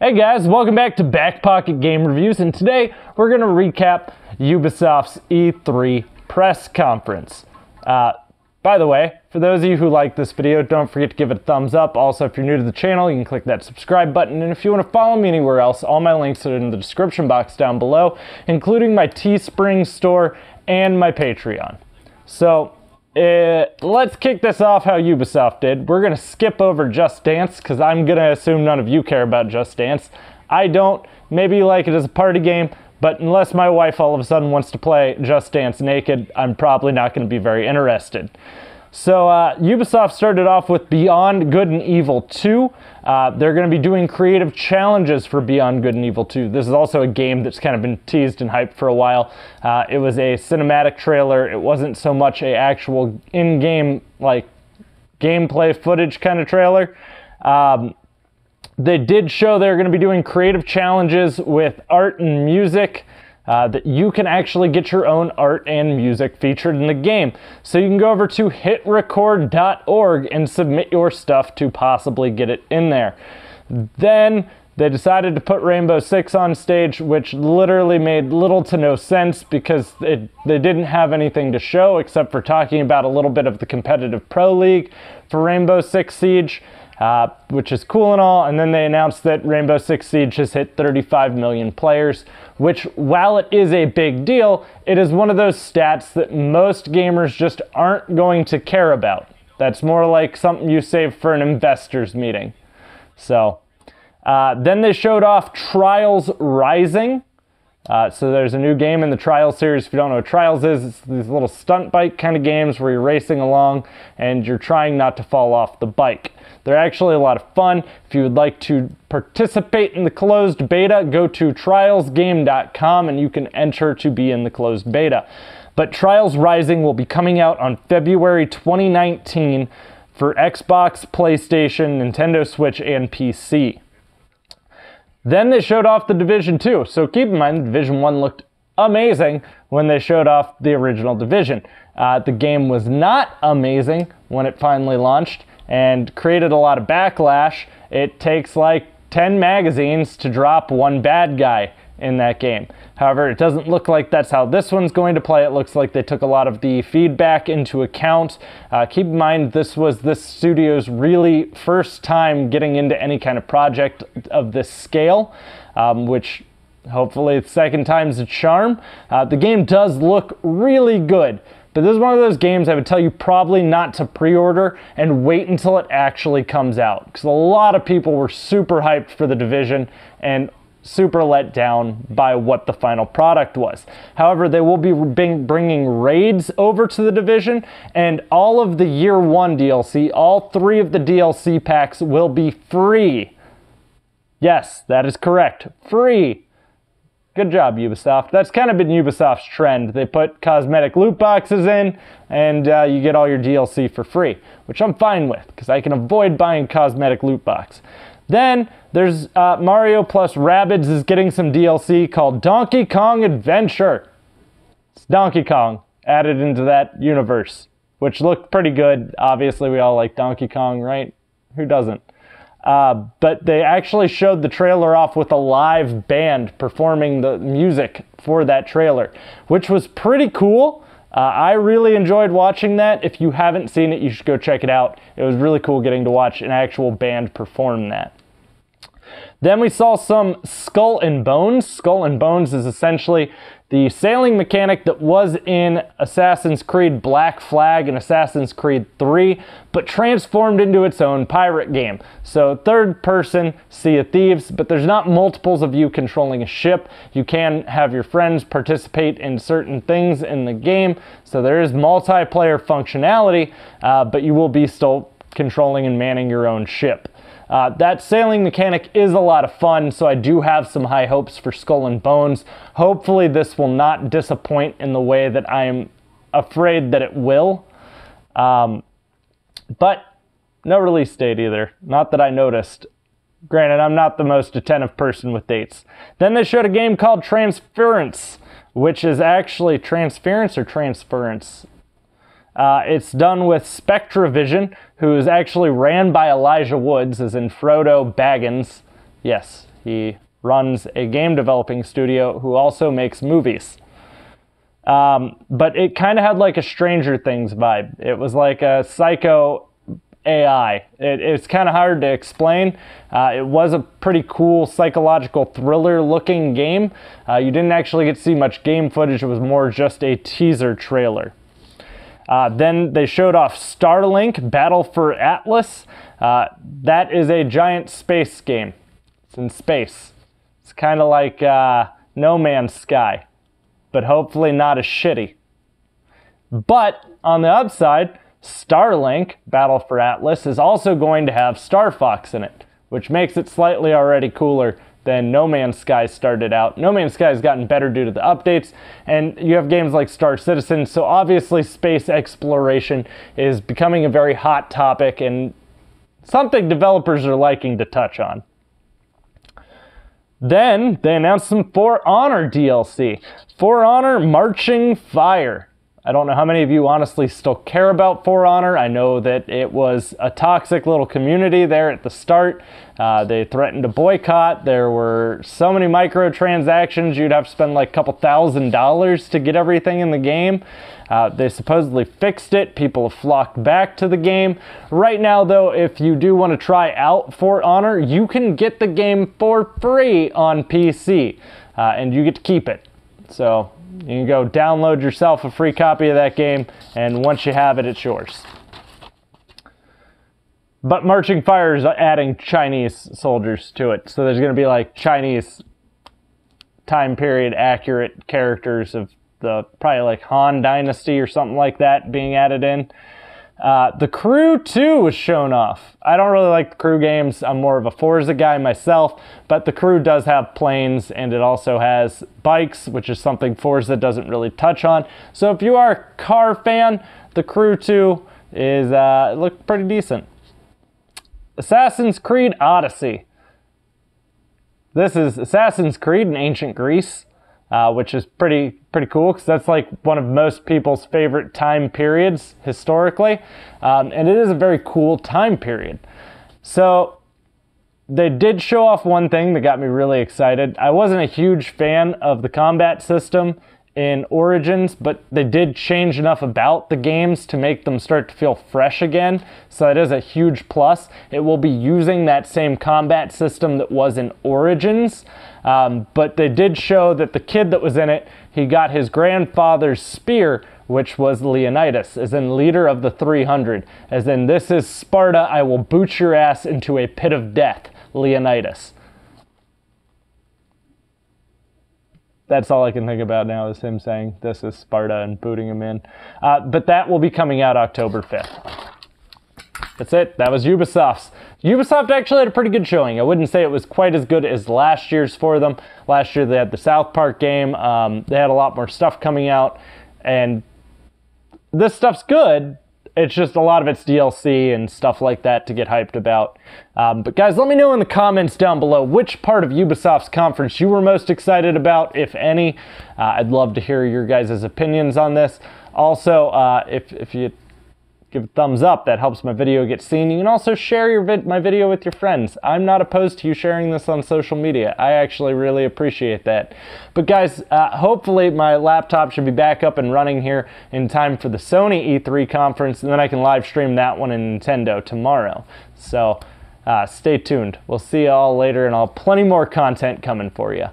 Hey guys, welcome back to BackPocketGameReviews, and today we're going to recap Ubisoft's E3 press conference. By the way, for those of you who like this video, don't forget to give it a thumbs up. Also, if you're new to the channel, you can click that subscribe button, and if you want to follow me anywhere else, all my links are in the description box down below, including my Teespring store and my Patreon. So, let's kick this off how Ubisoft did. We're going to skip over Just Dance because I'm going to assume none of you care about Just Dance. I don't. Maybe you like it as a party game, but unless my wife all of a sudden wants to play Just Dance naked, I'm probably not going to be very interested. So Ubisoft started off with Beyond Good and Evil 2. They're going to be doing creative challenges for Beyond Good and Evil 2. This is also a game that's kind of been teased and hyped for a while. It was a cinematic trailer. It wasn't so much a actual in-game, like, gameplay footage kind of trailer. They did show they're going to be doing creative challenges with art and music. That you can actually get your own art and music featured in the game. So you can go over to hitrecord.org and submit your stuff to possibly get it in there. Then they decided to put Rainbow Six on stage, which literally made little to no sense because they didn't have anything to show except for talking about a little bit of the competitive Pro League for Rainbow Six Siege. Which is cool and all, and then they announced that Rainbow Six Siege has hit 35 million players, which, while it is a big deal, it is one of those stats that most gamers just aren't going to care about. That's more like something you save for an investors meeting. So, then they showed off Trials Rising. So there's a new game in the Trials series. If you don't know what Trials is, it's these little stunt bike kind of games where you're racing along and you're trying not to fall off the bike. They're actually a lot of fun. If you would like to participate in the closed beta, go to trialsgame.com and you can enter to be in the closed beta. But Trials Rising will be coming out on February 2019 for Xbox, PlayStation, Nintendo Switch, and PC. Then they showed off The Division 2. So keep in mind, Division 1 looked amazing when they showed off the original Division. The game was not amazing when it finally launched and created a lot of backlash. It takes like 10 magazines to drop one bad guy in that game. However, it doesn't look like that's how this one's going to play. It looks like they took a lot of the feedback into account. Keep in mind, this was this studio's really first time getting into any kind of project of this scale, which hopefully the second time's a charm. The game does look really good. But this is one of those games I would tell you probably not to pre-order and wait until it actually comes out. Because a lot of people were super hyped for The Division and super let down by what the final product was. However, they will be bringing raids over to The Division, and all of the Year 1 DLC, all 3 of the DLC packs will be free. Yes, that is correct. Free. Good job, Ubisoft. That's kind of been Ubisoft's trend. They put cosmetic loot boxes in, and you get all your DLC for free, which I'm fine with, because I can avoid buying cosmetic loot box. Then, there's Mario plus Rabbids is getting some DLC called Donkey Kong Adventure. It's Donkey Kong added into that universe, which looked pretty good. Obviously, we all like Donkey Kong, right? Who doesn't? But they actually showed the trailer off with a live band performing the music for that trailer, which was pretty cool. I really enjoyed watching that. If you haven't seen it, you should go check it out. It was really cool getting to watch an actual band perform that. Then we saw some Skull and Bones. Skull and Bones is essentially the sailing mechanic that was in Assassin's Creed Black Flag and Assassin's Creed 3, but transformed into its own pirate game. So third person, Sea of Thieves, but there's not multiples of you controlling a ship. You can have your friends participate in certain things in the game, so there is multiplayer functionality, but you will be still controlling and manning your own ship. That sailing mechanic is a lot of fun, so I do have some high hopes for Skull and Bones. Hopefully this will not disappoint in the way that I am afraid that it will. But no release date either. Not that I noticed. Granted, I'm not the most attentive person with dates. Then they showed a game called Transference, which is actually Transference or Transference? It's done with Spectravision, who is actually ran by Elijah Woods, as in Frodo Baggins. Yes, He runs a game developing studio who also makes movies. But it kind of had like a Stranger Things vibe. It was like a psycho AI. It's kind of hard to explain. It was a pretty cool psychological thriller looking game. You didn't actually get to see much game footage. It was more just a teaser trailer. Then they showed off Starlink Battle for Atlas. That is a giant space game. It's in space. It's kind of like No Man's Sky, but hopefully not as shitty. But on the upside, Starlink Battle for Atlas is also going to have Star Fox in it, which makes it slightly already cooler than No Man's Sky started out. No Man's Sky has gotten better due to the updates, and you have games like Star Citizen, so obviously space exploration is becoming a very hot topic and something developers are liking to touch on. Then they announced some For Honor DLC. For Honor Marching Fire. I don't know how many of you honestly still care about For Honor. I know that it was a toxic little community there at the start. They threatened to boycott. There were so many microtransactions. You'd have to spend like a couple $1,000s to get everything in the game. They supposedly fixed it. People have flocked back to the game. Right now, though, if you do want to try out For Honor, you can get the game for free on PC, and you get to keep it. So you can go download yourself a free copy of that game, and once you have it, it's yours. But Marching Fire is adding Chinese soldiers to it, so there's going to be like Chinese time period accurate characters of the probably like Han Dynasty or something like that being added in. The Crew 2 was shown off. I don't really like the Crew games. I'm more of a Forza guy myself, but the Crew does have planes and it also has bikes, which is something Forza doesn't really touch on. So if you are a car fan, the Crew 2 is look pretty decent. Assassin's Creed Odyssey. This is Assassin's Creed in ancient Greece, which is pretty cool because that's like one of most people's favorite time periods historically, and it is a very cool time period. So they did show off one thing that got me really excited. I wasn't a huge fan of the combat system in Origins, but they did change enough about the games to make them start to feel fresh again, so it is a huge plus. It will be using that same combat system that was in Origins, but they did show that the kid that was in it, he got his grandfather's spear, which was Leonidas, as in leader of the 300, as in this is Sparta, I will boot your ass into a pit of death, Leonidas. That's all I can think about now is him saying this is Sparta and booting him in. But that will be coming out October 5th. That's it. That was Ubisoft's. Ubisoft actually had a pretty good showing. I wouldn't say it was quite as good as last year's for them. Last year they had the South Park game. They had a lot more stuff coming out. And this stuff's good. It's just a lot of it's DLC and stuff like that to get hyped about. But guys, let me know in the comments down below which part of Ubisoft's conference you were most excited about, if any. I'd love to hear your guys' opinions on this. Also, if you give a thumbs up, that helps my video get seen. You can also share my video with your friends. I'm not opposed to you sharing this on social media. I actually really appreciate that. But guys, hopefully my laptop should be back up and running here in time for the Sony E3 conference, and then I can live stream that one in Nintendo tomorrow. So stay tuned. We'll see you all later, and I'll have plenty more content coming for you.